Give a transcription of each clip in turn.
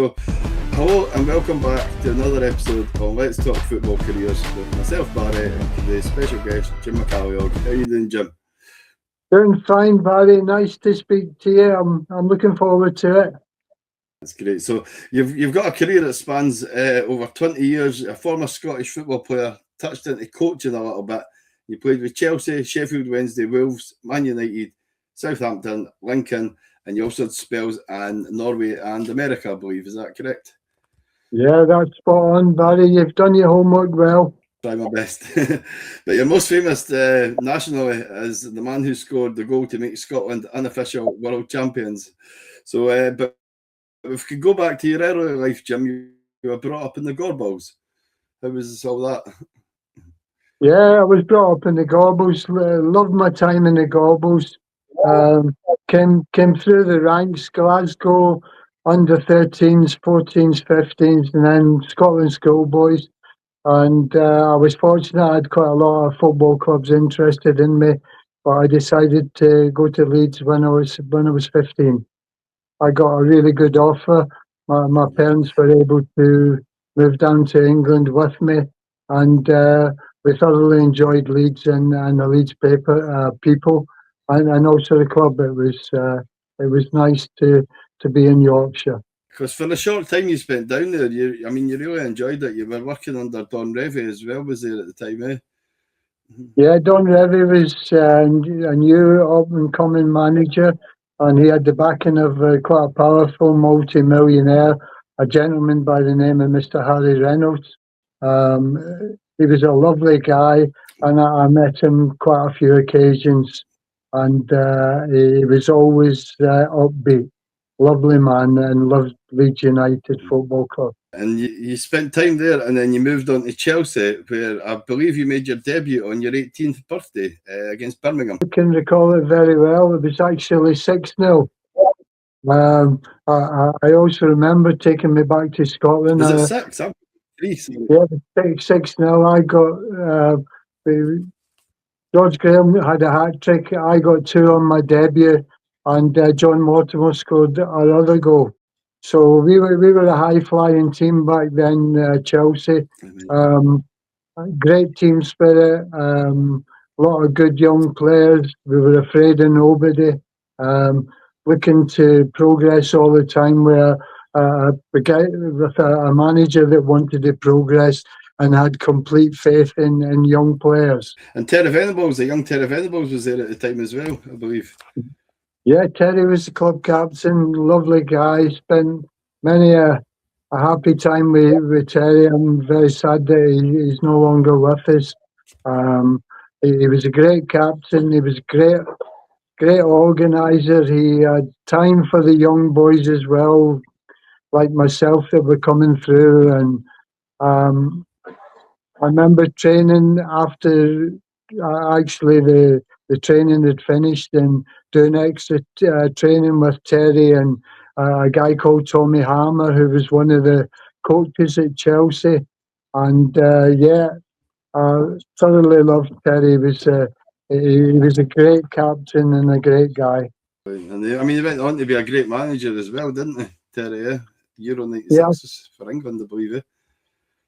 Hello and welcome back to another episode on Let's Talk Football Careers with myself, Barry, and today's special guest, Jim McCalliog. How are you doing, Jim? Doing fine, Barry. Nice to speak to you. I'm looking forward to it. That's great. So you've got a career that spans over 20 years. A former Scottish football player, touched into coaching a little bit. You played with Chelsea, Sheffield Wednesday, Wolves, Man United, Southampton, Lincoln, and you also had spells in Norway and America, I believe. Is that correct? Yeah, that's spot on, Barry. You've done your homework well. Try my best. But you're most famous nationally as the man who scored the goal to make Scotland unofficial world champions. So, but if we could go back to your early life, Jim, you were brought up in the Gorbals. How was all that? Yeah, I was brought up in the Gorbals. Loved my time in the Gorbals. Came through the ranks, Glasgow under 13s, 14s, 15s, and then Scotland schoolboys. And I was fortunate; I had quite a lot of football clubs interested in me. But I decided to go to Leeds when I was 15. I got a really good offer. My parents were able to move down to England with me, and we thoroughly enjoyed Leeds and the Leeds people, and also the club. It was nice to be in Yorkshire. Because for the short time you spent down there, you really enjoyed it. You were working under Don Revie as well, was there at the time, eh? Yeah, Don Revie was a new up-and-coming manager, and he had the backing of quite a powerful multi-millionaire, a gentleman by the name of Mr. Harry Reynolds. He was a lovely guy, and I met him quite a few occasions, and he was always upbeat. Lovely man, and loved Leeds United Football Club. And you spent time there, and then you moved on to Chelsea, where I believe you made your debut on your 18th birthday against Birmingham. I can recall it very well. It was actually 6-0. I also remember taking me back to Scotland. Was it 6? 3. Yeah, 6-0. I got George Graham had a hat trick. I got 2 on my debut, and John Mortimer scored our other goal. So we were a high flying team back then, Chelsea. Great team spirit. A lot of good young players. We were afraid of nobody. Looking to progress all the time. With a manager that wanted to progress and had complete faith in young players. And Terry Venables, the young Terry Venables, was there at the time as well, I believe. Yeah, Terry was the club captain, lovely guy. Spent many a happy time with Terry. I'm very sad that he's no longer with us. He was a great captain. He was a great organiser. He had time for the young boys as well, like myself, that were coming through. And I remember training after actually the training had finished, and doing extra training with Terry and a guy called Tommy Hammer, who was one of the coaches at Chelsea. And thoroughly loved Terry. He was a great captain and a great guy. And he went on to be a great manager as well, didn't he, Terry? Euro 96 for England, I believe. Eh?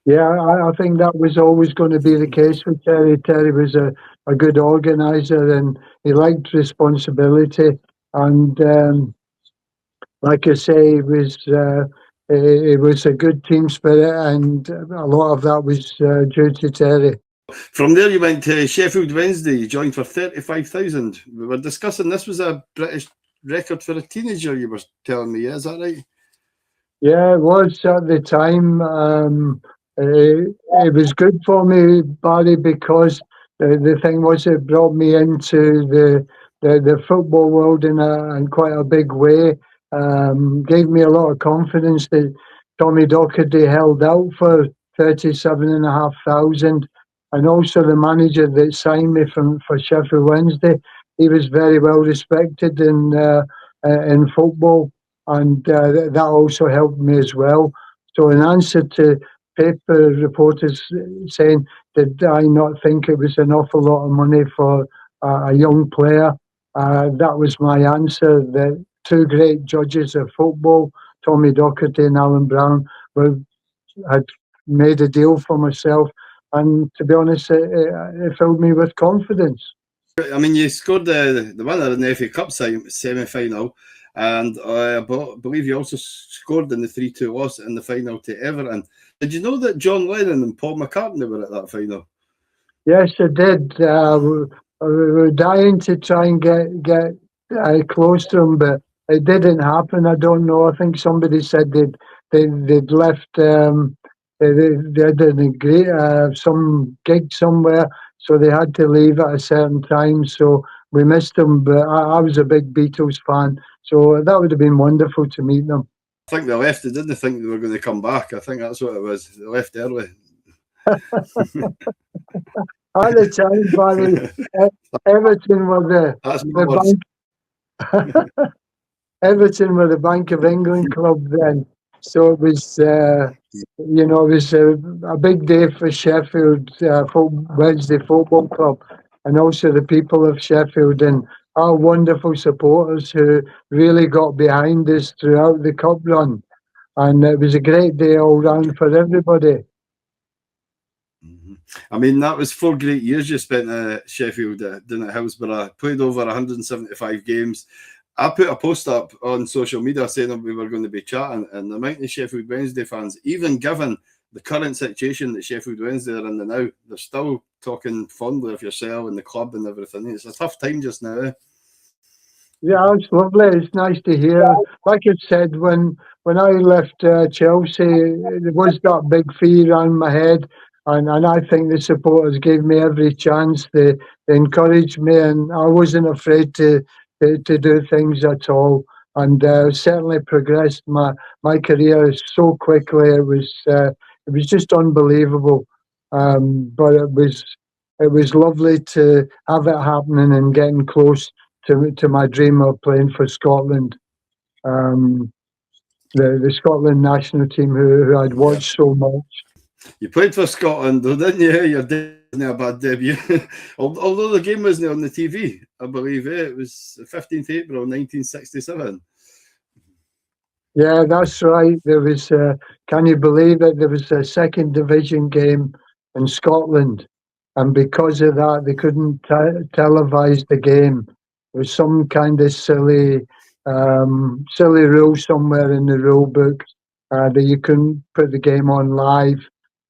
Yeah, I think that was always going to be the case with Terry. Terry was a good organiser, and he liked responsibility. And like I say, it was a good team spirit, and a lot of that was due to Terry. From there, you went to Sheffield Wednesday. You joined for 35,000. We were discussing this was a British record for a teenager. You were telling me, yeah, is that right? Yeah, it was at the time. It was good for me, Barry, because the thing was it brought me into the football world in quite a big way. Gave me a lot of confidence that Tommy Docherty held out for 37,500, and also the manager that signed me for Sheffield Wednesday. He was very well respected in football, and that also helped me as well. So in answer to paper reporters saying, did I not think it was an awful lot of money for a young player? That was my answer, that 2 great judges of football, Tommy Docherty and Alan Brown had made a deal for myself, and to be honest, it filled me with confidence. I mean, you scored the winner in the FA Cup semi-final, and I believe you also scored in the 3-2 loss in the final to Everton. Did you know that John Lennon and Paul McCartney were at that final? Yes, I did. We were dying to try and get close to them, but it didn't happen. I don't know. I think somebody said they'd left. They had some gig somewhere, so they had to leave at a certain time. So we missed them. But I was a big Beatles fan, so that would have been wonderful to meet them. I think they left. They didn't think they were going to come back. I think that's what it was. They left early. At the time, Barry, Everton were the bank. Everton were the Bank of England club then, so it was it was a big day for Sheffield Wednesday Football Club, and also the people of Sheffield and our wonderful supporters who really got behind us throughout the cup run, and it was a great day all round for everybody. I mean, that was 4 great years you spent at Sheffield, down at Hillsborough. Played over 175 games. I put a post up on social media saying that we were going to be chatting, and the amount of Sheffield Wednesday fans, even given the current situation that Sheffield Wednesday are in now, they're still talking fondly of yourself and the club and everything. It's a tough time just now. Yeah, it's lovely. It's nice to hear. Like I said, when I left Chelsea, there was that big fear on my head, and I think the supporters gave me every chance. They encouraged me, and I wasn't afraid to do things at all, and certainly progressed my career so quickly. It was just unbelievable. But it was lovely to have it happening and getting close to my dream of playing for Scotland, the Scotland national team who I'd watched so much. You played for Scotland, though, didn't you? Your didn't a bad debut. Although the game wasn't on the TV, I believe. It was 15th April 1967. Yeah, that's right. There was, can you believe it? There was a second division game in Scotland, and because of that, they couldn't televise the game. There was some kind of silly rule somewhere in the rule book that you couldn't put the game on live,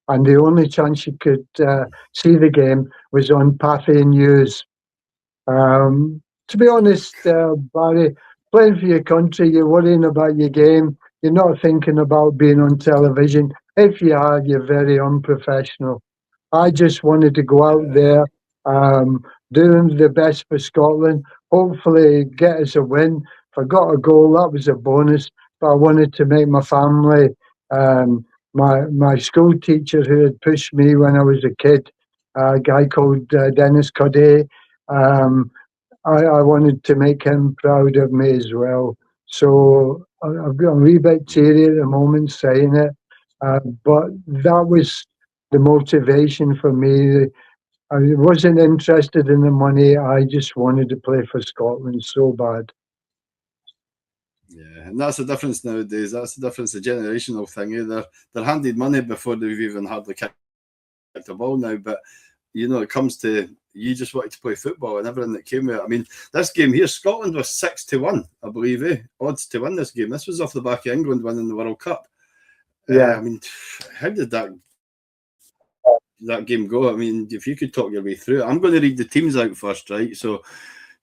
and the only chance you could see the game was on Pathé News. To be honest, Barry, playing for your country, you're worrying about your game. You're not thinking about being on television. If you are, you're very unprofessional. I just wanted to go out there, doing the best for Scotland, hopefully get us a win. If I got a goal, that was a bonus, but I wanted to make my family, my school teacher who had pushed me when I was a kid, a guy called Dennis Cuddy, I wanted to make him proud of me as well. So I've got a wee bit teary at the moment saying it, but that was the motivation for me. I wasn't interested in the money. I just wanted to play for Scotland so bad. Yeah, and that's the difference nowadays. That's the difference, the generational thing. They're handed money before they've even hardly kicked a ball now. But it comes to you just wanted to play football and everything that came with it. I mean, this game here, Scotland was 6-1, I believe, odds to win this game. This was off the back of England winning the World Cup. Yeah. I mean, how did that game go? I mean, if you could talk your way through it. I'm going to read the teams out first, right? So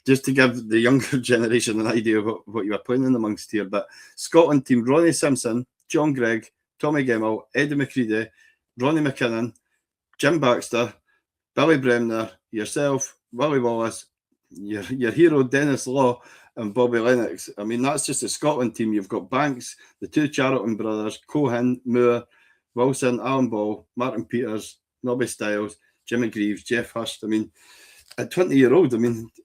just to give the younger generation an idea of what you are playing in amongst here. But Scotland team, Ronnie Simpson, John Gregg, Tommy Gemmell, Eddie McCready, Ronnie McKinnon, Jim Baxter, Billy Bremner, yourself, Willie Wallace, your hero Dennis Law, and Bobby Lennox. I mean, that's just the Scotland team. You've got Banks, the two Charlton brothers, Cohen, Moore, Wilson, Alan Ball, Martin Peters, Nobby Stiles, Jimmy Greaves, Jeff Hurst. I mean, at 20-year-old,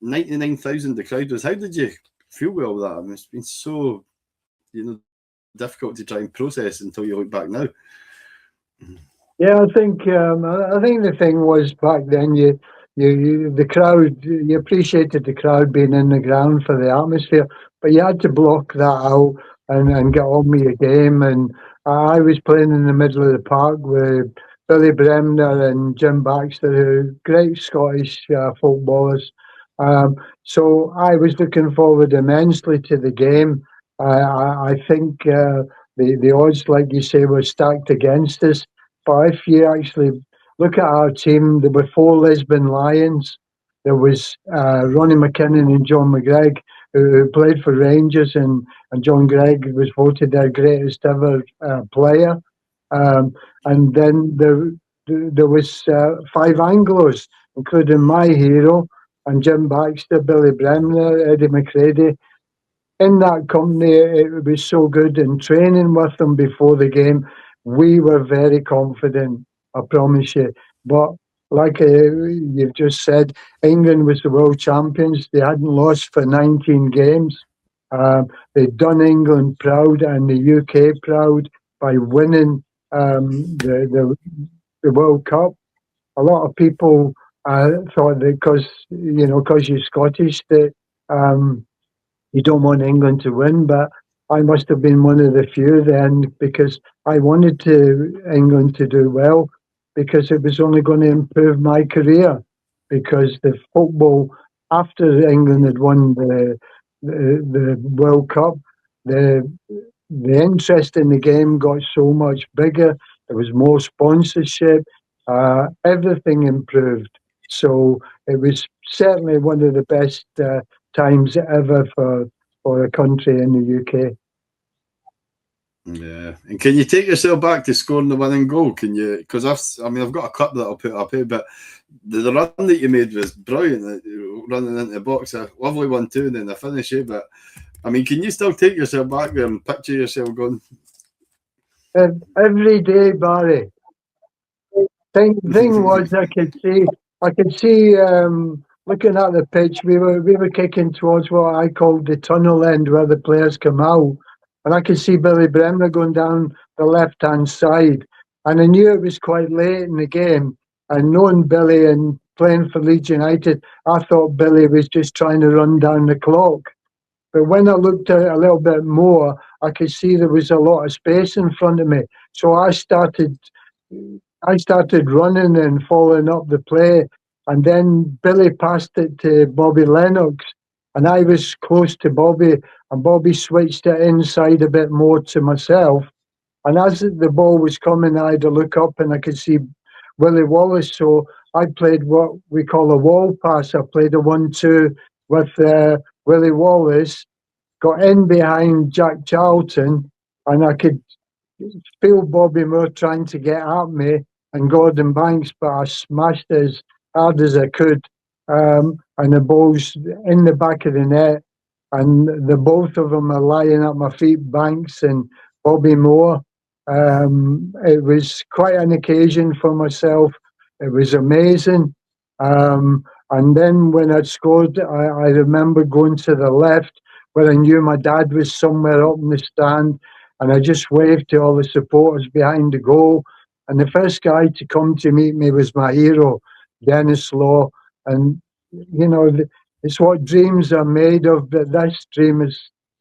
99,000 the crowd was. How did you feel with all that? I mean, it's been so, difficult to try and process until you look back now. Yeah, I think the thing was back then the crowd, you appreciated the crowd being in the ground for the atmosphere, but you had to block that out and get on with your game. And I was playing in the middle of the park with Billy Bremner and Jim Baxter, who great Scottish footballers. So I was looking forward immensely to the game. I think the odds, like you say, were stacked against us. But if you actually look at our team, there were 4 Lisbon Lions. There was Ronnie McKinnon and John McGregor, who played for Rangers, and John Gregg was voted their greatest ever player. And then there was 5 Anglos, including my hero, and Jim Baxter, Billy Bremner, Eddie McCready. In that company, it was so good. In training with them before the game, we were very confident, I promise you. But like you've just said, England was the world champions. They hadn't lost for 19 games. They'd done England proud and the UK proud by winning the World Cup. A lot of people thought that because you're Scottish, that you don't want England to win, but I must have been one of the few then, because I wanted England to do well, because it was only going to improve my career. Because the football, after England had won the World Cup, the interest in the game got so much bigger. There was more sponsorship. Everything improved. So it was certainly one of the best times ever for a country in the UK. Yeah, and can you take yourself back to scoring the winning goal? Can you? Because I've got a clip that I'll put up here, but the run that you made was brilliant. Running into the box, a lovely 1-2, and then the finish. But I mean, can you still take yourself back there and picture yourself going? Every day, Barry. Thing was, I could see. Looking at the pitch, we were kicking towards what I called the tunnel end, where the players come out, and I could see Billy Bremner going down the left-hand side, and I knew it was quite late in the game. And knowing Billy and playing for Leeds United, I thought Billy was just trying to run down the clock. But when I looked at it a little bit more, I could see there was a lot of space in front of me. So I started running and following up the play. And then Billy passed it to Bobby Lennox. And I was close to Bobby. And Bobby switched it inside a bit more to myself. And as the ball was coming, I had to look up and I could see Willie Wallace. So I played what we call a wall pass. I played a 1-2 with Willie Wallace, got in behind Jack Charlton, and I could feel Bobby Moore trying to get at me and Gordon Banks, but I smashed it as hard as I could. And the ball's in the back of the net, and the both of them are lying at my feet, Banks and Bobby Moore. It was quite an occasion for myself. It was amazing. And then when I'd scored, I remember going to the left where I knew my dad was somewhere up in the stand, and I just waved to all the supporters behind the goal. And the first guy to come to meet me was my hero, Dennis Law. And, it's what dreams are made of, but this dream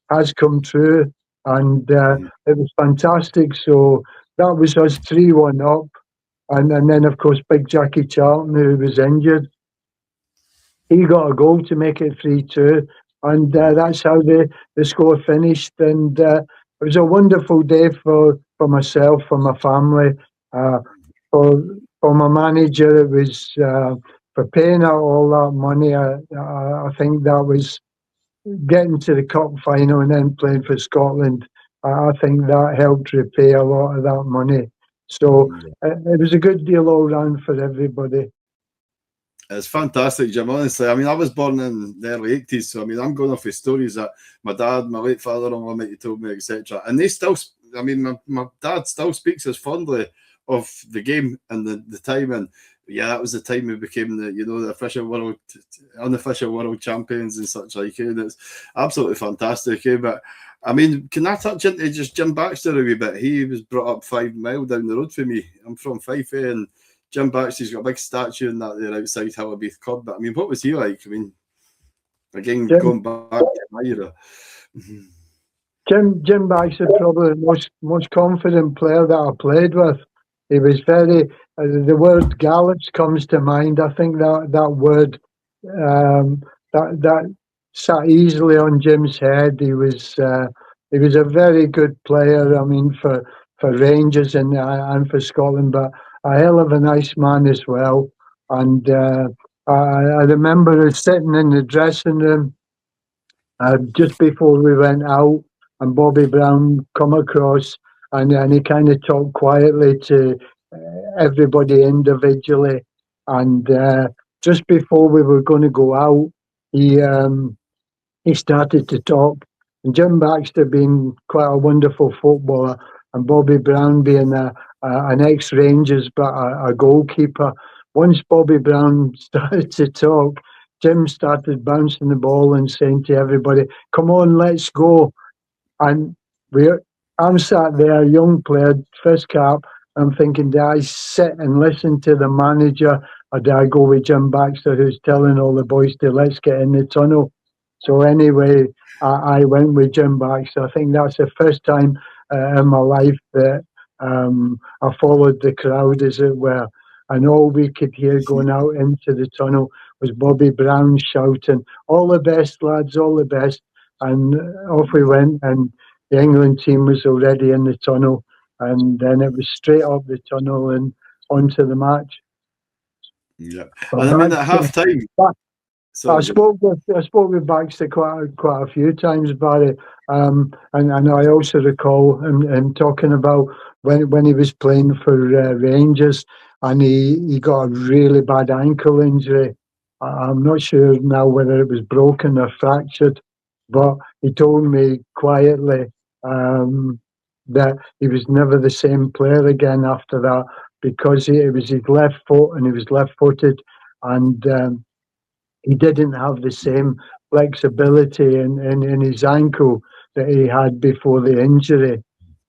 has come true. And it was fantastic. So that was us 3-1 up. And then, of course, Big Jackie Charlton, who was injured, he got a goal to make it 3-2. And that's how the score finished. And it was a wonderful day for myself, for my family, for my manager. It was for paying out all that money. I think that was getting to the cup final and then playing for Scotland. I think that helped repay a lot of that money. So it was a good deal all round for everybody. It's fantastic, Jim, honestly. I mean, I was born in the early 80s, so I mean, I'm going off with stories that my dad, my late father-in-law might have told me, etc. And they still, I mean, my dad still speaks as fondly of the game and the time. And yeah, that was the time we became the unofficial world champions and such like. And it's absolutely fantastic. But I mean, can I touch into just Jim Baxter a wee bit? He was brought up 5 miles down the road from me. I'm from Fife, and Jim Baxter's got a big statue in that there outside Hillabeath Club. But I mean, what was he like? I mean, again, going back to my era. Jim Baxter, probably the most confident player that I played with. He was very. The word Gallops comes to mind. I think that word that sat easily on Jim's head. He was a very good player. I mean, for Rangers and for Scotland, but a hell of a nice man as well. And I remember us sitting in the dressing room just before we went out, and Bobby Brown come across, and he kind of talked quietly to everybody individually, and just before we were going to go out, he started to talk. And Jim Baxter being quite a wonderful footballer, and Bobby Brown being an ex-Rangers but a goalkeeper. Once Bobby Brown started to talk, Jim started bouncing the ball and saying to everybody, "Come on, let's go." And I'm sat there, young player, first cap. I'm thinking, do I sit and listen to the manager, or do I go with Jim Baxter, who's telling all the boys to let's get in the tunnel? So anyway, I went with Jim Baxter. I think that's the first time in my life that I followed the crowd, as it were. And all we could hear going out into the tunnel was Bobby Brown shouting, "All the best, lads, all the best." And off we went, and the England team was already in the tunnel. And then it was straight up the tunnel and onto the match. Yeah, But and I mean at half time. I spoke with Baxter quite a few times, Barry, and I also recall him talking about when he was playing for Rangers, and he got a really bad ankle injury. I'm not sure now whether it was broken or fractured, but he told me quietly that he was never the same player again after that, because it was his left foot and he was left-footed, and he didn't have the same flexibility in his ankle that he had before the injury.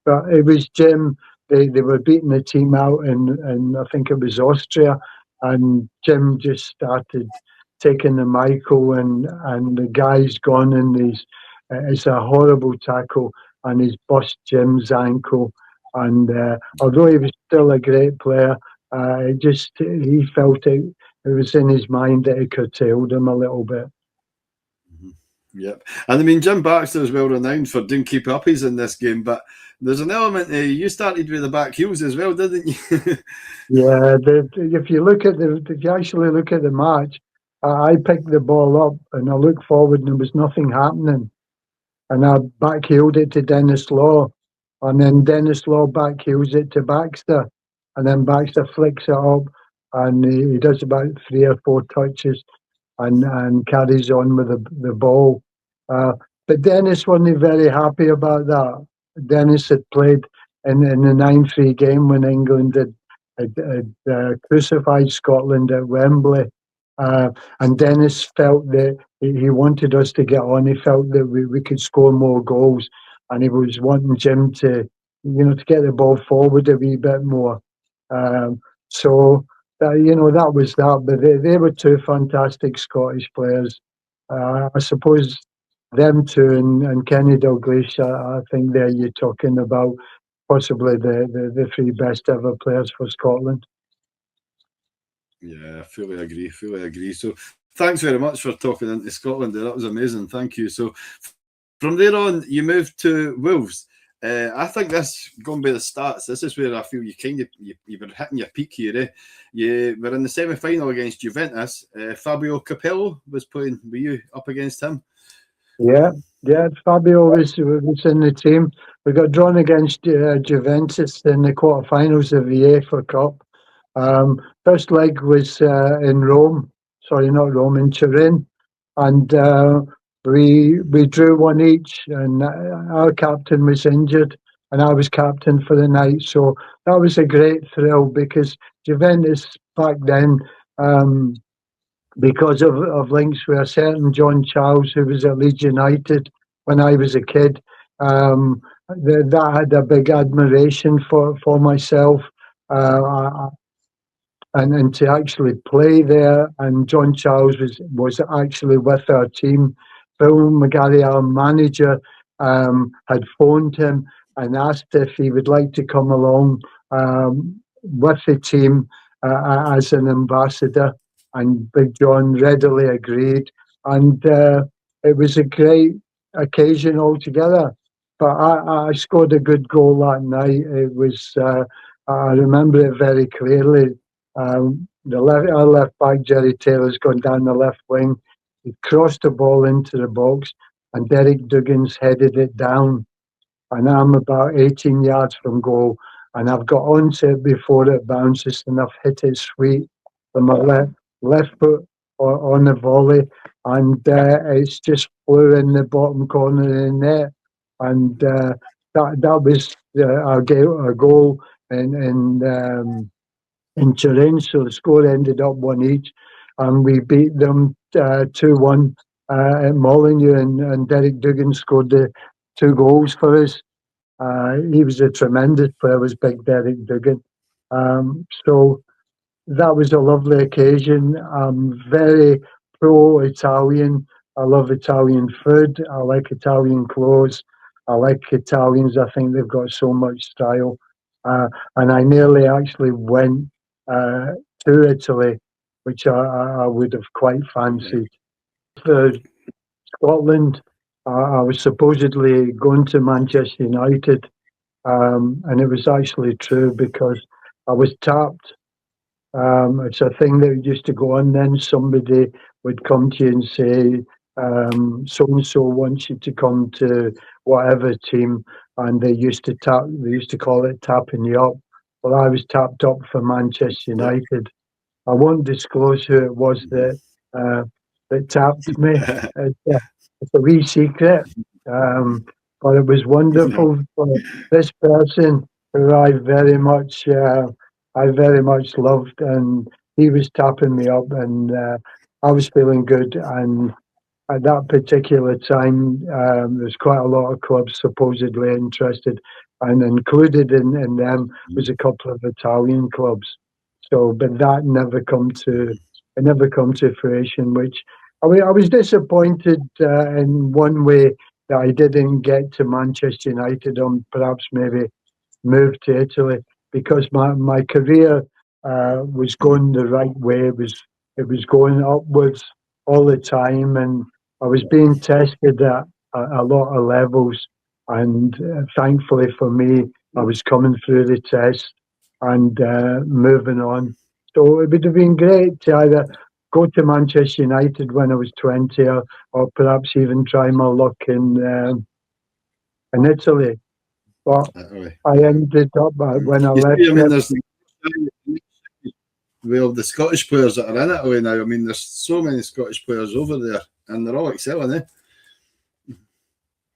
But it was Jim. They were beating the team out in I think it was Austria, and Jim just started taking the Michael, and the guy's gone, and it's a horrible tackle, and he's bust Jim's ankle. And although he was still a great player, he felt it was in his mind that it curtailed him a little bit. Yep. And I mean, Jim Baxter is well renowned for doing keep uppies in this game, but there's an element you started with the back heels as well, didn't you? Yeah, if you actually look at the match, I picked the ball up and I looked forward and there was nothing happening. And I backheeled it to Dennis Law, and then Dennis Law backheels it to Baxter, and then Baxter flicks it up, and he does about 3 or 4 touches, and carries on with the ball. But Dennis wasn't very happy about that. Dennis had played in the 9-3 game when England had crucified Scotland at Wembley. And Dennis felt that he wanted us to get on. He felt that we could score more goals, and he was wanting Jim to get the ball forward a wee bit more. So that was that. But they were 2 fantastic Scottish players. I suppose them 2 and Kenny Dalglish. I think there you're talking about possibly the 3 best ever players for Scotland. Yeah, fully agree. So thanks very much for talking into Scotland there. That was amazing. Thank you. So from there on, you moved to Wolves. I think this, going by the stats, this is where I feel you were hitting your peak here. You were in the semi-final against Juventus. Fabio Capello was playing. Were you up against him? Yeah. Fabio was in the team. We got drawn against Juventus in the quarterfinals of the UEFA Cup. First leg was in Rome. Sorry, not Rome, in Turin, and we drew 1 each. And our captain was injured, and I was captain for the night. So that was a great thrill, because Juventus back then, because of links with a certain John Charles who was at Leeds United when I was a kid, that had a big admiration for myself. And to actually play there, and John Charles was actually with our team. Phil McCalliog, our manager, had phoned him and asked if he would like to come along with the team as an ambassador, and Big John readily agreed, and it was a great occasion altogether. But I scored a good goal that night. It was I remember it very clearly. Our left back, Jerry Taylor's gone down the left wing. He crossed the ball into the box, and Derek Duggins headed it down. And I'm about 18 yards from goal, and I've got onto it before it bounces, and I've hit it sweet from my left foot on the volley, and it's just flew in the bottom corner of the net, and that was a goal in Turin, so the score ended up 1 each, and we beat them 2-1 at Molyneux, and Derek Dugan scored the 2 goals for us. He was a tremendous player, was Big Derek Dugan. So that was a lovely occasion. I'm very pro-Italian. I love Italian food. I like Italian clothes. I like Italians. I think they've got so much style. And I nearly actually went to Italy, which I would have quite fancied. For Scotland, I was supposedly going to Manchester United, and it was actually true because I was tapped. It's a thing that used to go on. Then somebody would come to you and say, so-and-so wants you to come to whatever team, and they used to call it tapping you up. Well, I was tapped up for Manchester United. I won't disclose who it was that tapped me. It's a wee secret, but it was wonderful for this person who I very much loved, and he was tapping me up, and I was feeling good. And at that particular time, there's quite a lot of clubs supposedly interested, and included in them was a couple of Italian clubs. So, but that never come to fruition. Which I was disappointed in one way that I didn't get to Manchester United, and perhaps maybe move to Italy, because my career was going the right way. It was going upwards all the time, and I was being tested at a lot of levels. And thankfully for me, I was coming through the test and moving on. So it would have been great to either go to Manchester United when I was 20, or perhaps even try my luck in Italy. But I ended up when I left. Well, the Scottish players that are in Italy now, I mean, there's so many Scottish players over there, and they're all excelling, eh?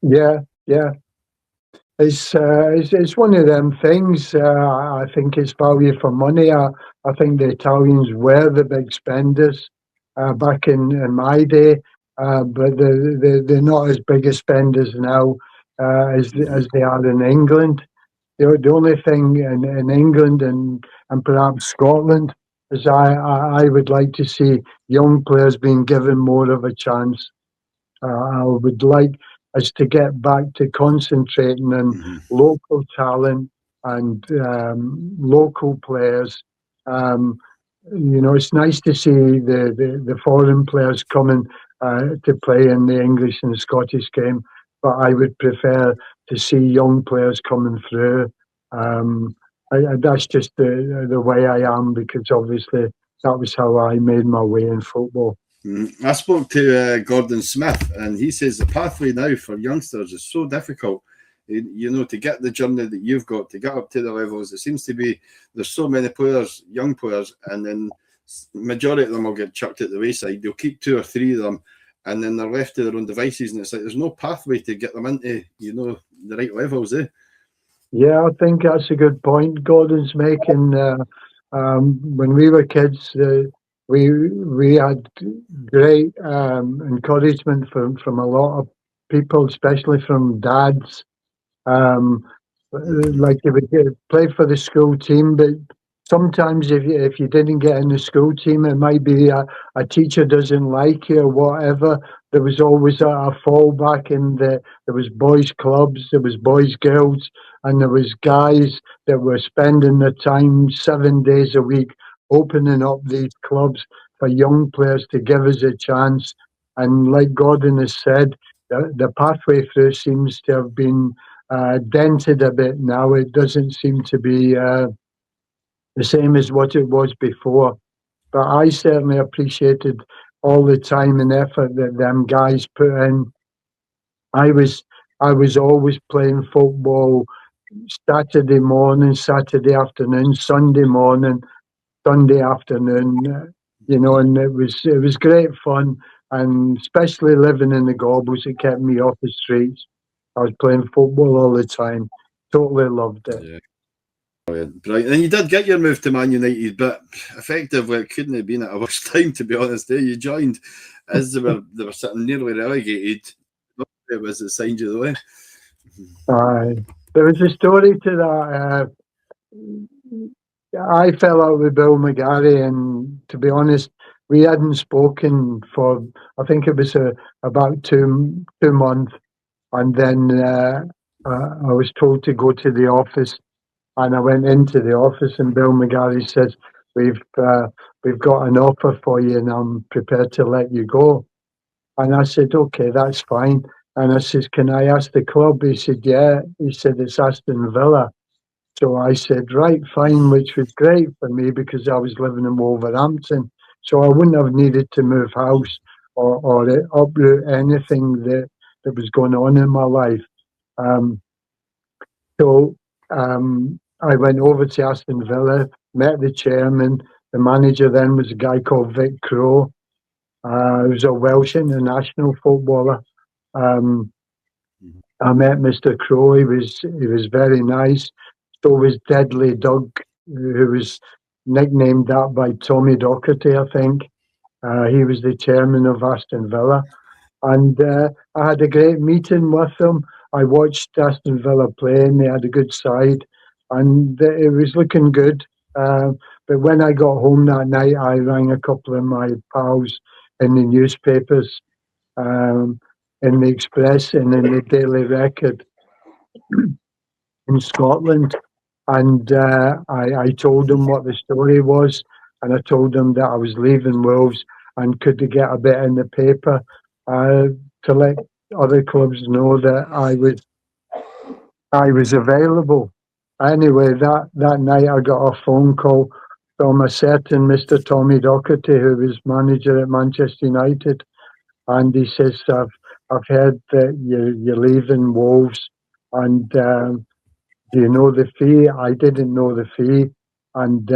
Yeah. It's one of them things. I think it's value for money. I think the Italians were the big spenders back in my day, but they're not as big as spenders now as they are in England. The only thing in England and perhaps Scotland is I would like to see young players being given more of a chance. I would like us to get back to concentrating on local talent and local players. It's nice to see the foreign players coming to play in the English and Scottish game, but I would prefer to see young players coming through. That's just the way I am, because obviously that was how I made my way in football. I spoke to Gordon Smith, and he says the pathway now for youngsters is so difficult. To get the journey that you've got, to get up to the levels. It seems to be there's so many players, young players, and then majority of them will get chucked at the wayside. They'll keep 2 or 3 of them, and then they're left to their own devices, and it's like there's no pathway to get them into the right levels, eh? Yeah, I think that's a good point Gordon's making. When we were kids, we had great encouragement from a lot of people, especially from dads. Like they would play for the school team, but sometimes if you didn't get in the school team, it might be a teacher doesn't like you or whatever. There was always a fallback there was boys' clubs, there was boys' girls, and there was guys that were spending their time 7 days a week opening up these clubs for young players to give us a chance. And like Gordon has said, the pathway through seems to have been dented a bit now. It doesn't seem to be the same as what it was before. But I certainly appreciated all the time and effort that them guys put in. I was always playing football Saturday morning, Saturday afternoon, Sunday morning, Sunday afternoon. And it was great fun, and especially living in the Gorbals, it kept me off the streets. I was playing football all the time. Totally loved it. Yeah. Brilliant. And you did get your move to Man United, but effectively it couldn't have been at a worse time, to be honest. You joined as they were sitting nearly relegated. It was that signed you away. There was a story to that. I fell out with Bill McGarry, and to be honest, we hadn't spoken for, I think it was about 2 months. And then I was told to go to the office, and I went into the office, and Bill McGarry says, we've got an offer for you, and I'm prepared to let you go. And I said, okay, that's fine. And I says, can I ask the club? He said, yeah. He said, it's Aston Villa. So I said, right, fine, which was great for me because I was living in Wolverhampton. So I wouldn't have needed to move house or uproot anything that was going on in my life. So I went over to Aston Villa, met the chairman. The manager then was a guy called Vic Crowe. He was a Welsh international footballer. I met Mr. Crowe. He was very nice. So was Deadly Doug, who was nicknamed that by Tommy Docherty, I think. He was the chairman of Aston Villa. And I had a great meeting with them. I watched Aston Villa play, and they had a good side. And it was looking good. But when I got home that night, I rang a couple of my pals in the newspapers, in the Express and in the Daily Record in Scotland. And I told them what the story was, and I told them that I was leaving Wolves and could they get a bit in the paper to let other clubs know that I was available. Anyway, that night I got a phone call from a certain Mr. Tommy Docherty, who was manager at Manchester United, and he says, I've heard that you're leaving Wolves, and do you know the fee? I didn't know the fee. And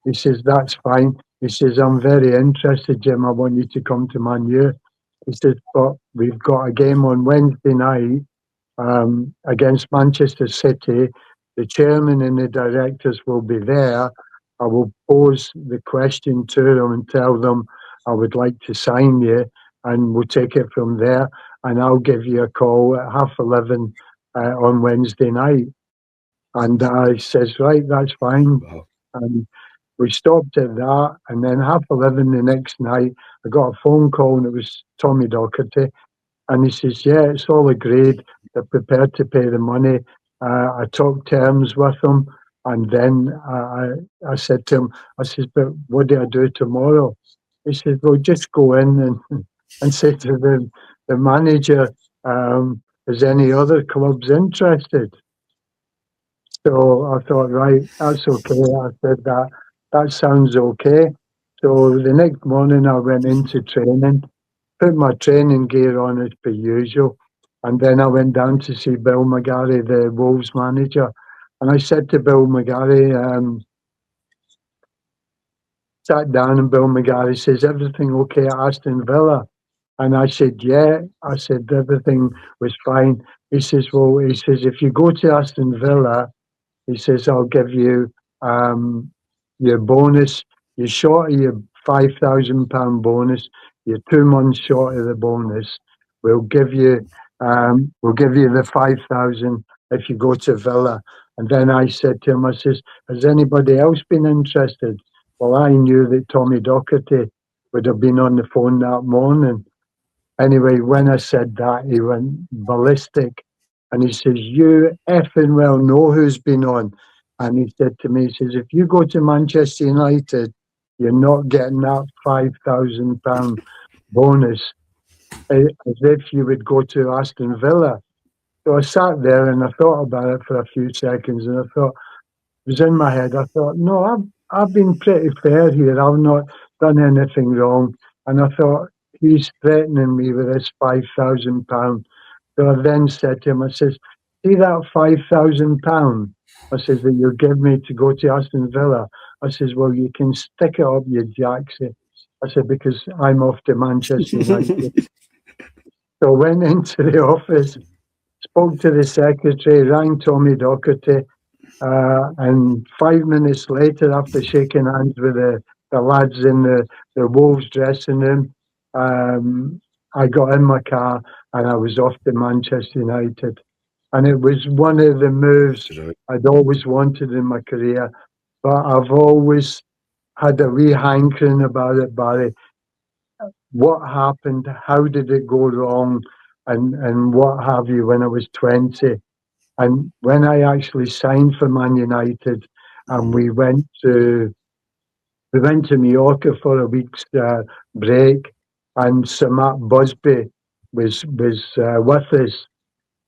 he says, that's fine. He says, I'm very interested, Jim. I want you to come to Man U. He says, but we've got a game on Wednesday night against Manchester City. The chairman and the directors will be there. I will pose the question to them and tell them I would like to sign you, and we'll take it from there. And I'll give you a call at 11:30 on Wednesday night. And I says, right, that's fine. Wow. And we stopped at that. And then 11:30 the next night, I got a phone call, and it was Tommy Docherty. And he says, yeah, it's all agreed. They're prepared to pay the money. I talked terms with them. And then I said to him, I says, but what do I do tomorrow? He said, well, just go in and say to the manager, is any other clubs interested? So I thought, right, that's okay. I said, that sounds okay. So the next morning I went into training, put my training gear on as per usual, and then I went down to see Bill McGarry, the Wolves manager. And I said to Bill McGarry, sat down, and Bill McGarry says, everything okay at Aston Villa? And I said, yeah. I said, everything was fine. He says, if you go to Aston Villa, he says, I'll give you your bonus. You're short of your £5,000 bonus. You're 2 months short of the bonus. We'll give you the 5,000 if you go to Villa. And then I said to him, I says, has anybody else been interested? Well, I knew that Tommy Docherty would have been on the phone that morning. Anyway, when I said that, he went ballistic. And he says, you effing well know who's been on. And he said to me, he says, if you go to Manchester United, you're not getting that £5,000 bonus as if you would go to Aston Villa. So I sat there and I thought about it for a few seconds, and I thought, it was in my head, I thought, no, I've been pretty fair here. I've not done anything wrong. And I thought, he's threatening me with this £5,000. So I then said to him, I says, see that £5,000? I says, that you give me to go to Aston Villa. I says, well, you can stick it up your jacksie. I said, because I'm off to Manchester United. So I went into the office, spoke to the secretary, rang Tommy Docherty, and 5 minutes later, after shaking hands with the lads in the Wolves dressing room, I got in my car and I was off to Manchester United. And it was one of the moves I'd always wanted in my career, but I've always had a wee hankering about it, Barry. What happened? How did it go wrong? And what have you when I was 20? And when I actually signed for Man United, and we went to Mallorca for a week's break, and Sir Matt Busby was with us,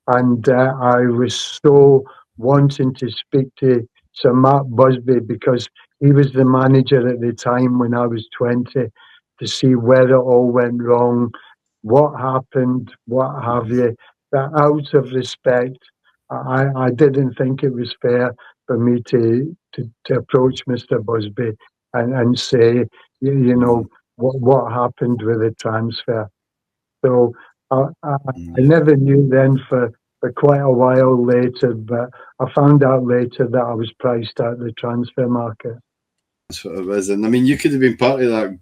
and I was so wanting to speak to Sir Matt Busby because he was the manager at the time when I was 20, to see where it all went wrong, what happened, what have you. That out of respect, I didn't think it was fair for me to approach Mr. Busby and say, you know, what happened with the transfer. So I never knew then for quite a while later, but I found out later that I was priced out of the transfer market. That's what it was. And I mean, you could have been part of that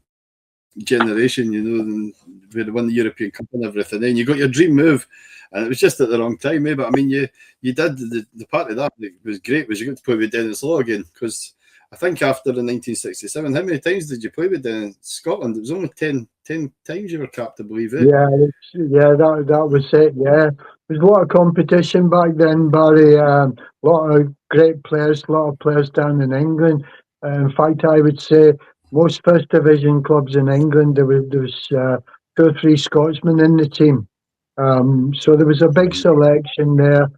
generation, you know, and we won the European Cup and everything. Then you got your dream move, and it was just at the wrong time, eh? But I mean, you did the part of that was great. Was you got to play with Dennis Law again? Because I think after the 1967, how many times did you play with Scotland? It was only 10 times you were capped, I believe. Eh? Yeah, that was it. Yeah, it was a lot of competition back then, Barry. A lot of great players, a lot of players down in England. In fact, I would say most first division clubs in England, there was 2 or 3 Scotsmen in the team. So there was a big selection there.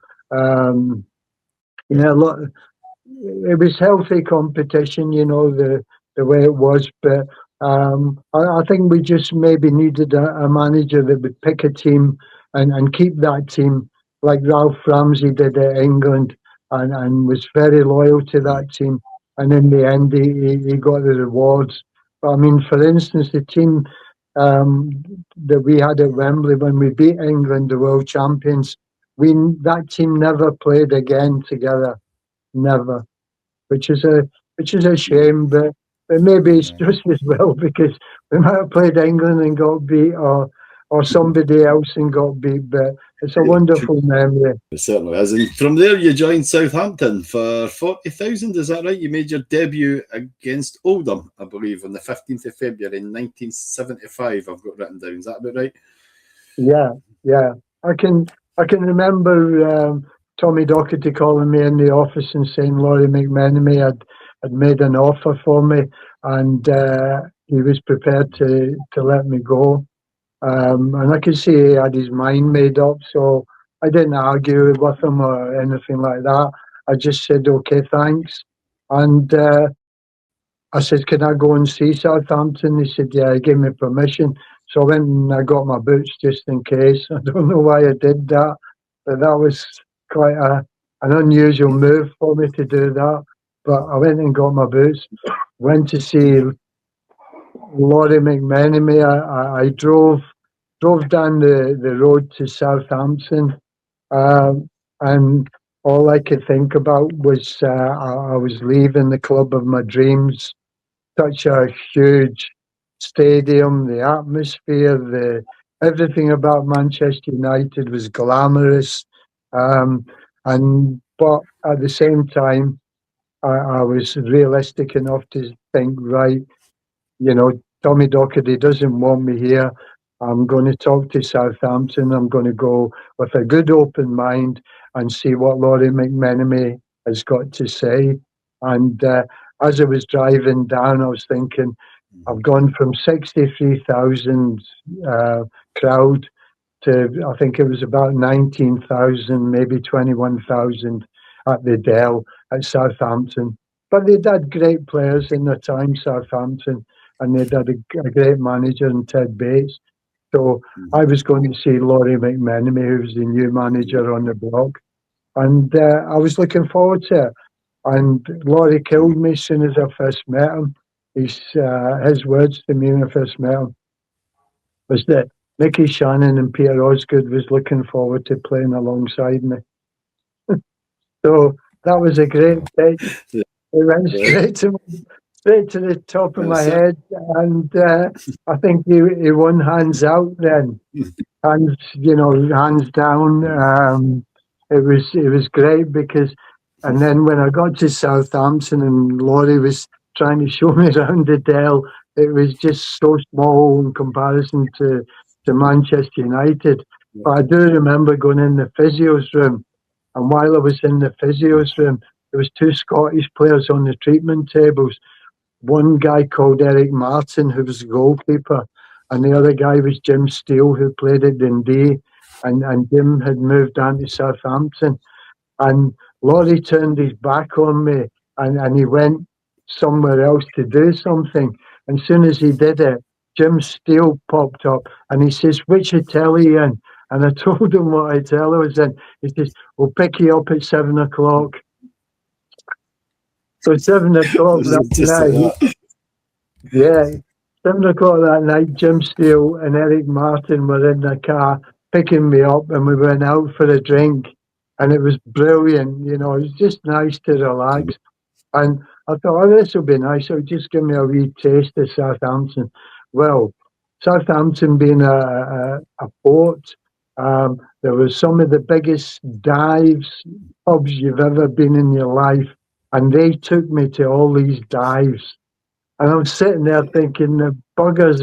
Yeah, a lot. It was healthy competition, you know, the way it was. But I think we just maybe needed a manager that would pick a team and keep that team, like Ralph Ramsey did at England, and was very loyal to that team. And in the end, he got the rewards. But I mean, for instance, the team that we had at Wembley when we beat England, the world champions, that team never played again together, never. Which is a shame, but maybe it's just as well, because we might have played England and got beat, or somebody else and got beat. But it's a wonderful memory. It certainly is. And from there, you joined Southampton for 40,000. Is that right? You made your debut against Oldham, I believe, on the 15th of February in 1975. I've got written down. Is that about right? Yeah. I can remember Tommy Docherty calling me in the office and saying Laurie McMenemy had made an offer for me, and he was prepared to let me go. And I could see he had his mind made up, so I didn't argue with him or anything like that. I just said, okay, thanks. And I said, can I go and see Southampton? He said, yeah, he gave me permission. So I went and I got my boots just in case. I don't know why I did that, but that was quite an unusual move for me to do that. But I went and got my boots, went to see Laurie McMenemy. I drove down the road to Southampton, and all I could think about was I was leaving the club of my dreams. Such a huge stadium, the atmosphere, everything about Manchester United was glamorous. And But at the same time, I was realistic enough to think, right, Tommy Docherty doesn't want me here. I'm going to talk to Southampton. I'm going to go with a good open mind and see what Laurie McMenemy has got to say. And as I was driving down, I was thinking, I've gone from 63,000 crowd to, I think it was about 19,000, maybe 21,000 at the Dell at Southampton. But they'd had great players in their time, Southampton, and they'd had a great manager in Ted Bates. So I was going to see Laurie McMenemy, who was the new manager on the block. And I was looking forward to it. And Laurie killed me as soon as I first met him. His words to me when I first met him was that Mickey Shannon and Peter Osgood was looking forward to playing alongside me. So that was a great pitch. It went straight to the top of my head, and I think he won hands out then. Hands down. It was great because, and then when I got to Southampton and Laurie was trying to show me around the Dell, it was just so small in comparison to Manchester United. But I do remember going in the physio's room, and while I was in the physio's room, there was two Scottish players on the treatment tables. One guy called Eric Martin, who was the goalkeeper, and the other guy was Jim Steele, who played at Dundee, and Jim had moved down to Southampton. And Laurie turned his back on me, and he went somewhere else to do something. And as soon as he did it, Jim Steele popped up, and he says, "Which hotel are you in?" And I told him what hotel I was in. He says, "We'll pick you up at 7 o'clock." So 7 o'clock that night, 7 o'clock that night, Jim Steele and Eric Martin were in the car picking me up, and we went out for a drink, and it was brilliant. It was just nice to relax. And I thought, oh, this will be nice. It'll just give me a wee taste of Southampton. Well, Southampton being a port, there was some of the biggest dives, pubs you've ever been in your life. And they took me to all these dives. And I'm sitting there thinking, the buggers.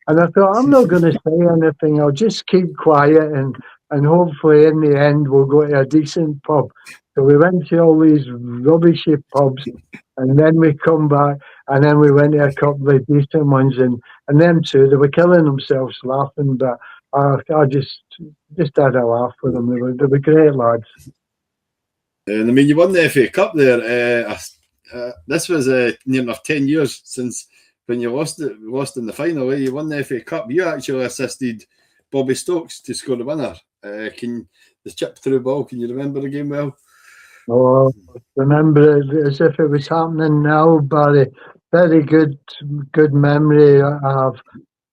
And I thought, I'm not going to say anything. I'll just keep quiet and hopefully in the end we'll go to a decent pub. So we went to all these rubbishy pubs, and then we come back, and then we went to a couple of decent ones, and them two, they were killing themselves laughing, but I just had a laugh with them. They were great lads. And I mean, you won the FA Cup there. This was near enough 10 years since when you lost in the final. You won the FA Cup. You actually assisted Bobby Stokes to score the winner. The chip through ball? Can you remember the game well? Oh, remember it as if it was happening now, Barry. Very good memory I have,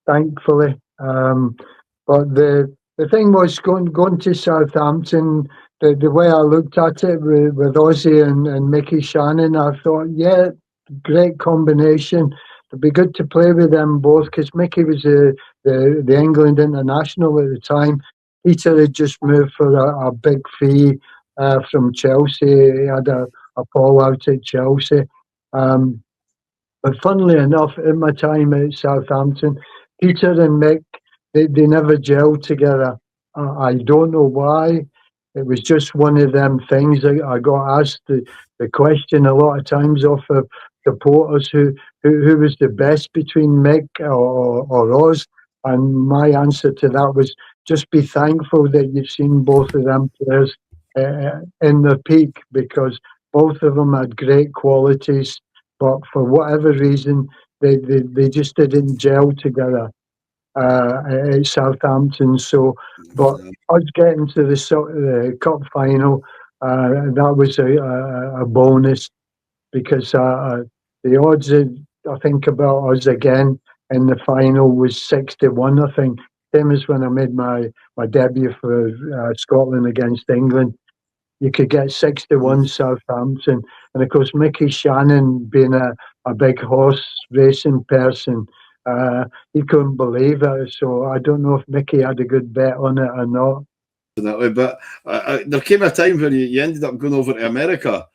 thankfully. But the thing was going to Southampton. The way I looked at it with Ozzy and Mickey Shannon, I thought, yeah, great combination. It'd be good to play with them both because Mickey was the England international at the time. Peter had just moved for a big fee from Chelsea. He had a fallout at Chelsea. But funnily enough, in my time at Southampton, Peter and Mick, they never gelled together. I don't know why. It was just one of them things. I got asked the question a lot of times off of supporters who was the best between Mick or Oz. And my answer to that was just be thankful that you've seen both of them players in their peak, because both of them had great qualities, but for whatever reason, they just didn't gel together at Southampton. So, but us getting to the cup final, that was a bonus, because the odds, I think, about us again in the final was 6-1, I think. Same as when I made my debut for Scotland against England. You could get 6-1 Southampton. And of course, Mickey Shannon, being a big horse racing person, he couldn't believe it. So I don't know if Mickey had a good bet on it or not. But there came a time when you ended up going over to America.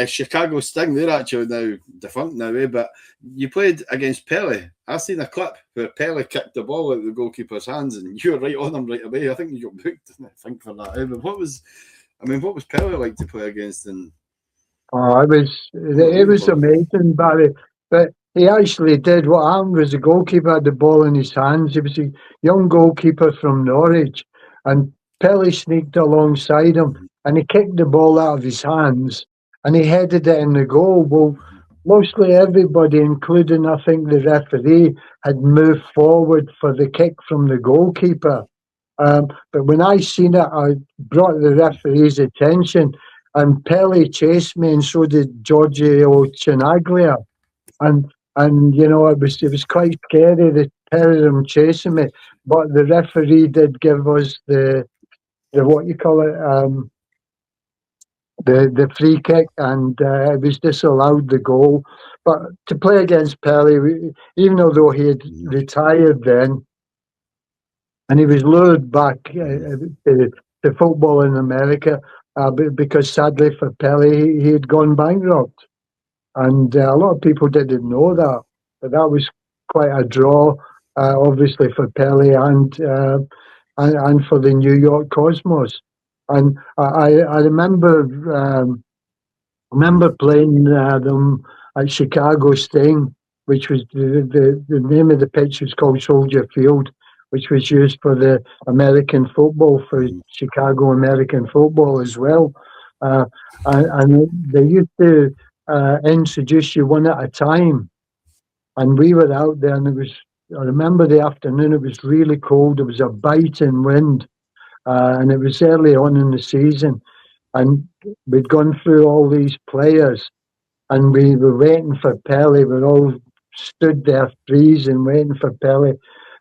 Chicago Sting, they're actually now defunct now, but you played against Pele. I've seen a clip where Pele kicked the ball out of the goalkeeper's hands and you were right on him right away. I think you got booked, I think, for that. But what was Pele like to play against? And Oh, it was amazing, Barry. But he actually did what happened was the goalkeeper had the ball in his hands. He was a young goalkeeper from Norwich, and Pelly sneaked alongside him, and he kicked the ball out of his hands, and he headed it in the goal. Well, mostly everybody, including I think the referee, had moved forward for the kick from the goalkeeper. But when I seen it, I brought the referee's attention, and Pelly chased me, and so did Giorgio Chinaglia, and you know it was quite scary, the pair of them chasing me. But the referee did give us the what you call it, the free kick, and it was disallowed the goal. But to play against Pelly, even though he had retired then, and he was lured back to football in America because sadly for Pelé, he had gone bankrupt. And a lot of people didn't know that. But that was quite a draw, obviously, for Pelé and for the New York Cosmos. And I remember playing them at Chicago Sting, which was the name of the pitch was called Soldier Field, which was used for the American football, for Chicago American football as well. And they used to introduce you one at a time. And we were out there, and I remember the afternoon, it was really cold. There was a biting wind, and it was early on in the season. And we'd gone through all these players, and we were waiting for Pelé. We all stood there freezing, waiting for Pelé.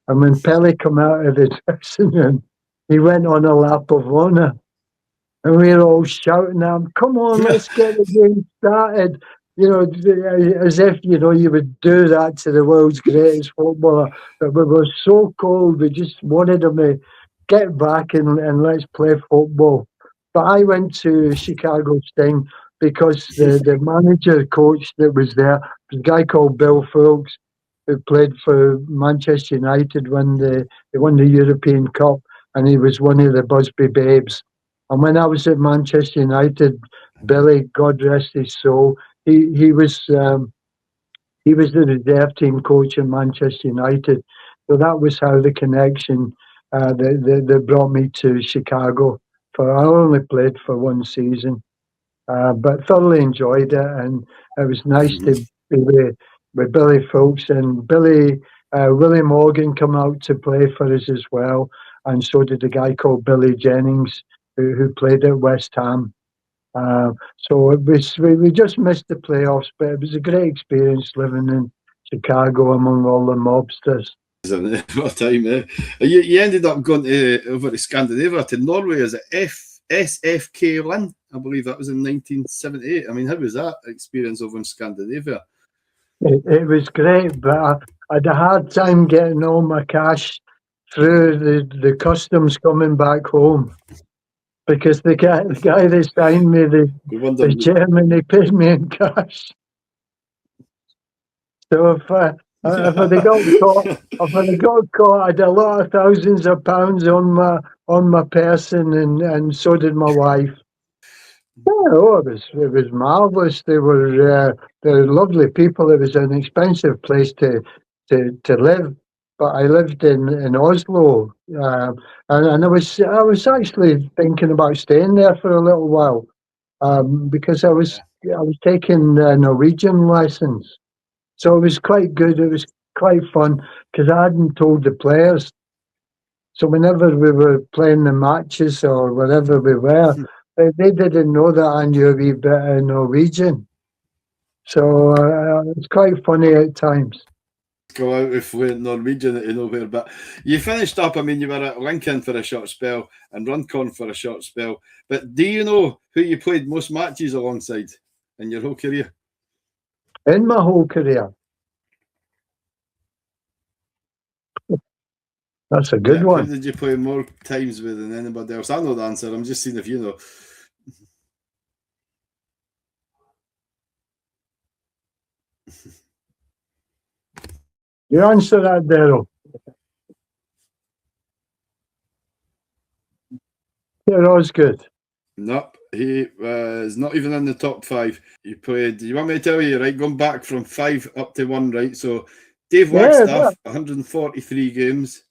And when Pelé came out of the dressing room, he went on a lap of honour. And we were all shouting at him, "Come on, let's get the game started." You know, as if, you know, you would do that to the world's greatest footballer. But we were so cold, we just wanted him to get back and let's play football. But I went to Chicago Sting because the manager coach that was there was a guy called Bill Foulkes, who played for Manchester United when they won the European Cup, and he was one of the Busby Babes. And when I was at Manchester United, Billy, God rest his soul, he was the reserve team coach at Manchester United. So that was how the connection that brought me to Chicago. I only played for one season, but thoroughly enjoyed it, and it was nice to be with Billy Foulkes, and Willie Morgan come out to play for us as well, and so did a guy called Billy Jennings who played at West Ham. So it was, we just missed the playoffs, but it was a great experience living in Chicago among all the mobsters. What a time, eh? You ended up going over to Scandinavia, to Norway as a SFK Lynn. I believe that was in 1978. I mean, how was that experience over in Scandinavia? It was great, but I had a hard time getting all my cash through the customs coming back home, because the guy that signed me, the German, he paid me in cash. So if I got caught, I had a lot of thousands of pounds on my person, and so did my wife. Oh, it was marvelous. They were lovely people. It was an expensive place to live, but I lived in Oslo, and I was actually thinking about staying there for a little while, because I was taking Norwegian lessons, so it was quite good. It was quite fun because I hadn't told the players. So whenever we were playing the matches or wherever we were, they didn't know that I knew a wee bit of Norwegian. So it's quite funny at times. Go out with fluent Norwegian out of nowhere. But you finished up, I mean, you were at Lincoln for a short spell and Runcorn for a short spell. But do you know who you played most matches alongside in your whole career? In my whole career? That's a good Who one. did you play more times with than anybody else? I know the answer. I'm just seeing if you know. You answer that, Daryl. They're always good. Nope, he was not even in the top 5. He played, you want me to tell you, right, going back from 5 up to 1, right? So Dave Wagstaff, 143 games.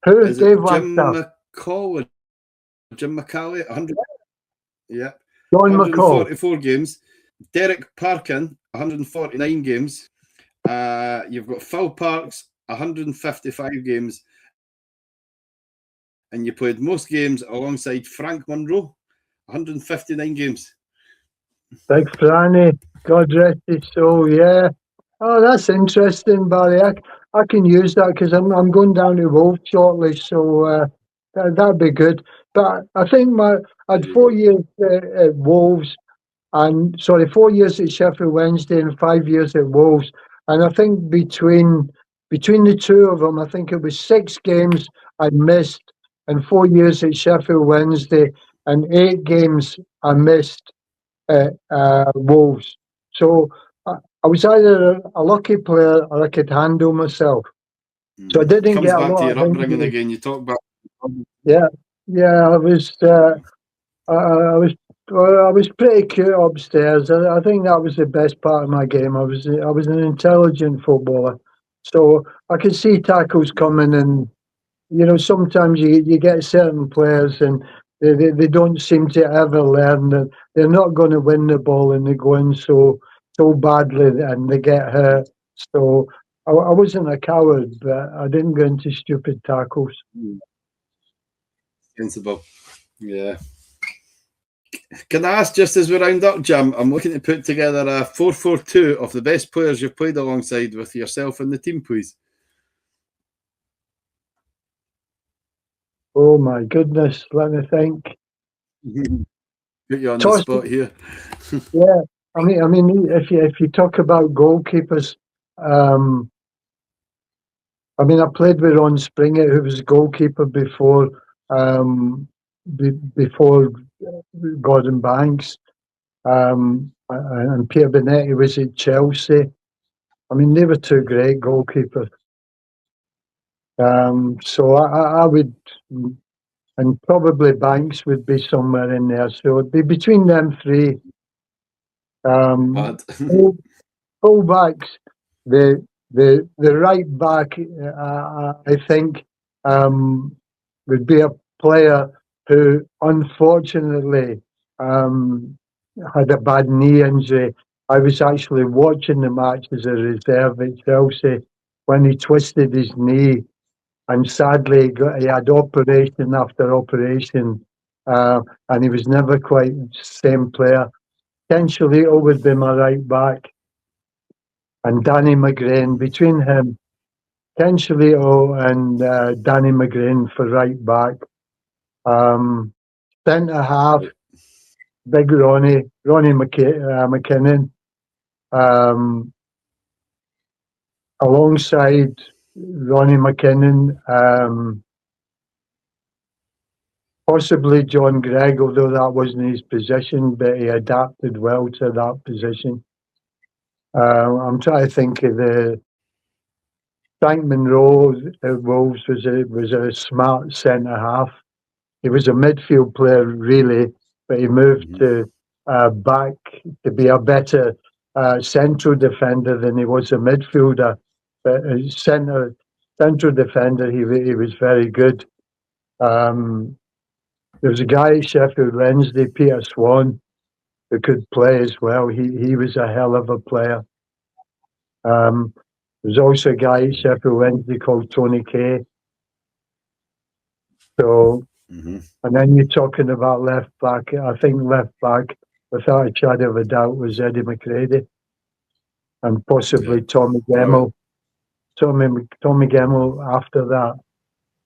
Who's Is Dave it Jim Wagstaff? McCall? Jim McCalliog? 100, yeah. John McCall. 144 games. Derek Parkin, 149 games. You've got Phil Parks, 155 games. And you played most games alongside Frank Munro, 159 games. Big Franny, God rest his soul, yeah. Oh, that's interesting, Barry. I can use that because I'm going down to Wolves shortly, so that'd be good. But I think I had 4 years at Wolves, and 4 years at Sheffield Wednesday and 5 years at Wolves. And I think between the two of them, I think it was 6 games I missed, and 4 years at Sheffield Wednesday, and 8 games I missed at Wolves. So I was either a lucky player or I could handle myself. So I didn't Comes get a back lot to your of upbringing injuries. again. You talk about Yeah, I was I was pretty cute upstairs. I think that was the best part of my game. I was an intelligent footballer, so I could see tackles coming, and sometimes you get certain players and they don't seem to ever learn that they're not going to win the ball, and they go in so badly and they get hurt. So I wasn't a coward, but I didn't go into stupid tackles. sensible. Yeah. Can I ask, just as we round up, Jim, I'm looking to put together a 4-4-2 of the best players you've played alongside with yourself and the team, please. Oh my goodness, let me think. Put you on the spot here. Yeah, I mean, if you talk about goalkeepers, I mean, I played with Ron Springer, who was goalkeeper before before Gordon Banks, and Peter Bonetti was at Chelsea. I mean, they were 2 great goalkeepers. So I would, and probably Banks would be somewhere in there. So it'd be between them 3. Full backs, the right back, I think, would be a player who unfortunately had a bad knee injury. I was actually watching the match as a reserve at Chelsea when he twisted his knee, and sadly he had operation after operation, and he was never quite the same player. Ken Shalito would be my right back, and Danny McGrain. Between him, Ken Shalito and Danny McGrain for right back. Centre half, big Ronnie McKinnon. Alongside Ronnie McKinnon, possibly John Gregg, although that wasn't his position, but he adapted well to that position. I'm trying to think of Frank Monroe at Wolves was a smart centre half. He was a midfield player really, but he moved to back to be a better central defender than he was a midfielder. But as central defender, he was very good. There was a guy at Sheffield Wednesday, Peter Swan, who could play as well. He was a hell of a player. There's also a guy at Sheffield Wednesday called Tony Kay. So, and then you're talking about left back. I think left back, without a shadow of a doubt, was Eddie McCready, and possibly Tommy Gemmell. Tommy Gemmell after that.